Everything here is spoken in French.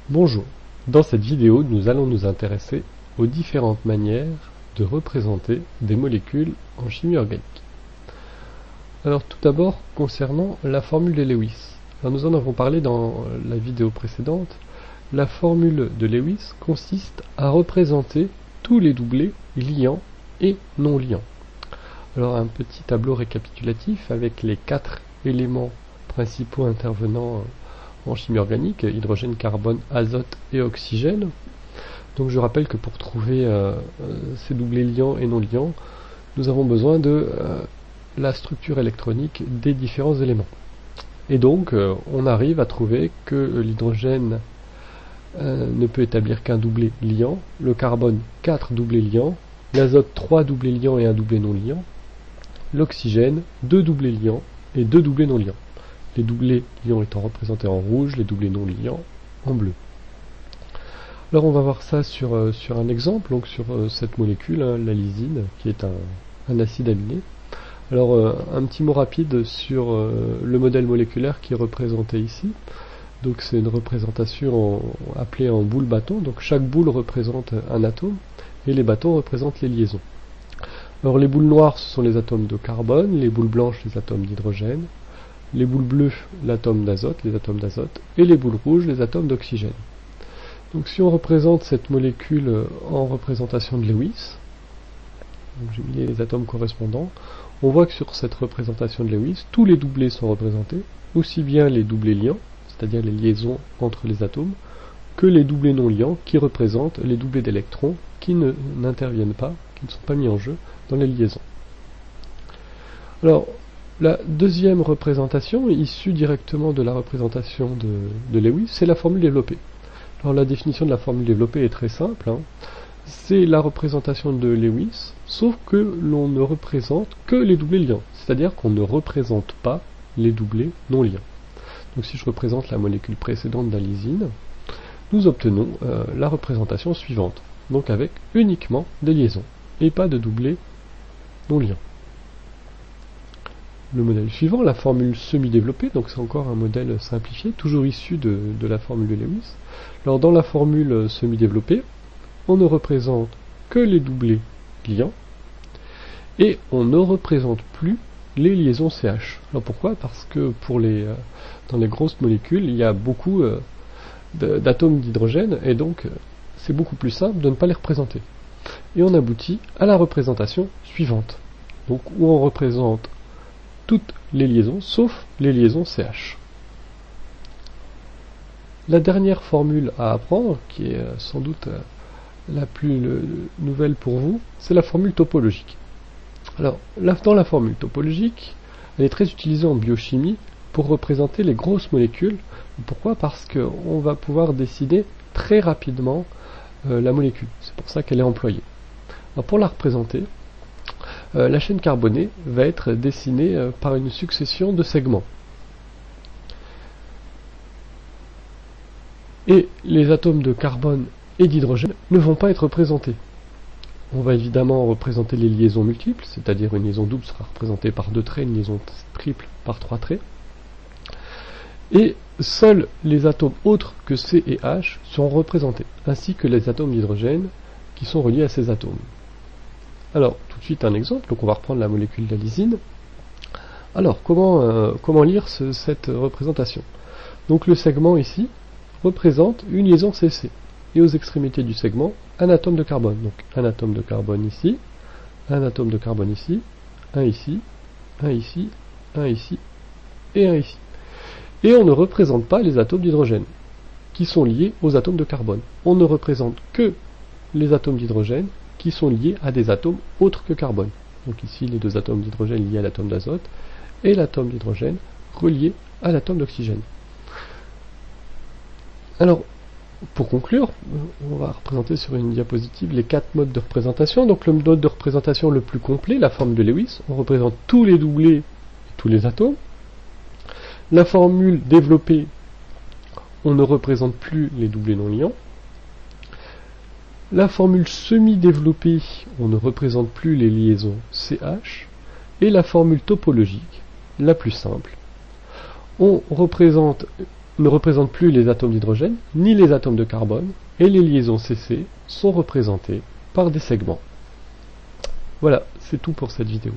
Bonjour, dans cette vidéo nous allons nous intéresser aux différentes manières de représenter des molécules en chimie organique. Alors tout d'abord concernant la formule de Lewis. Alors, nous en avons parlé dans la vidéo précédente. La formule de Lewis consiste à représenter tous les doublés liants et non liants. Alors un petit tableau récapitulatif avec les 4 éléments principaux intervenant en chimie organique, hydrogène, carbone, azote et oxygène. Donc je rappelle que pour trouver ces doublés liants et non liants, nous avons besoin de la structure électronique des différents éléments. Et donc on arrive à trouver que l'hydrogène ne peut établir qu'un doublé liant, le carbone 4 doublés liants, l'azote 3 doublés liants et un doublé non liant, l'oxygène 2 doublés liants et 2 doublés non liants. Les doublés liants étant représentés en rouge, les doublés non liants en bleu. Alors on va voir ça sur un exemple, donc sur cette molécule, la lysine, qui est un acide aminé. Alors un petit mot rapide sur le modèle moléculaire qui est représenté ici. Donc c'est une représentation appelée en boule bâton. Donc chaque boule représente un atome et les bâtons représentent les liaisons. Alors les boules noires ce sont les atomes de carbone, les boules blanches les atomes d'hydrogène, les boules bleues l'atome d'azote, les atomes d'azote, et les boules rouges les atomes d'oxygène. Donc si on représente cette molécule en représentation de Lewis, j'ai mis les atomes correspondants, on voit que sur cette représentation de Lewis, tous les doublés sont représentés, aussi bien les doublés liants, c'est-à-dire les liaisons entre les atomes, que les doublés non liants qui représentent les doublés d'électrons qui n'interviennent pas, qui ne sont pas mis en jeu dans les liaisons. Alors, la deuxième représentation, issue directement de la représentation de Lewis, c'est la formule développée. Alors la définition de la formule développée est très simple, c'est la représentation de Lewis, sauf que l'on ne représente que les doublés liants, c'est-à-dire qu'on ne représente pas les doublés non liants. Donc si je représente la molécule précédente de la lysine, nous obtenons la représentation suivante, donc avec uniquement des liaisons, et pas de doublés non liants. Le modèle suivant, la formule semi-développée, donc c'est encore un modèle simplifié, toujours issu de la formule de Lewis. Alors dans la formule semi-développée, on ne représente que les doublés liants, et on ne représente plus les liaisons CH. Alors pourquoi? Parce que dans les grosses molécules, il y a beaucoup d'atomes d'hydrogène, et donc c'est beaucoup plus simple de ne pas les représenter. Et on aboutit à la représentation suivante, donc où on représente toutes les liaisons, sauf les liaisons CH. La dernière formule à apprendre, qui est sans doute la plus nouvelle pour vous, c'est la formule topologique. Alors, dans la formule topologique, elle est très utilisée en biochimie pour représenter les grosses molécules. Pourquoi? Parce qu'on va pouvoir décider très rapidement la molécule. C'est pour ça qu'elle est employée. Alors, pour la représenter, la chaîne carbonée va être dessinée par une succession de segments. Et les atomes de carbone et d'hydrogène ne vont pas être représentés. On va évidemment représenter les liaisons multiples, c'est-à-dire une liaison double sera représentée par 2 traits, une liaison triple par 3 traits. Et seuls les atomes autres que C et H seront représentés, ainsi que les atomes d'hydrogène qui sont reliés à ces atomes. Alors, tout de suite un exemple, donc on va reprendre la molécule de la lysine. Alors, comment lire cette représentation? Donc le segment ici représente une liaison CC, et aux extrémités du segment, un atome de carbone. Donc un atome de carbone ici, un atome de carbone ici, un ici, un ici, un ici, et un ici. Et on ne représente pas les atomes d'hydrogène, qui sont liés aux atomes de carbone. On ne représente que les atomes d'hydrogène qui sont liés à des atomes autres que carbone. Donc ici, les 2 atomes d'hydrogène liés à l'atome d'azote, et l'atome d'hydrogène relié à l'atome d'oxygène. Alors, pour conclure, on va représenter sur une diapositive les 4 modes de représentation. Donc le mode de représentation le plus complet, la formule de Lewis, on représente tous les doublés et tous les atomes. La formule développée, on ne représente plus les doublés non liants. La formule semi-développée, on ne représente plus les liaisons CH. Et la formule topologique, la plus simple, on représente ne représente plus les atomes d'hydrogène, ni les atomes de carbone, et les liaisons CC sont représentées par des segments. Voilà, c'est tout pour cette vidéo.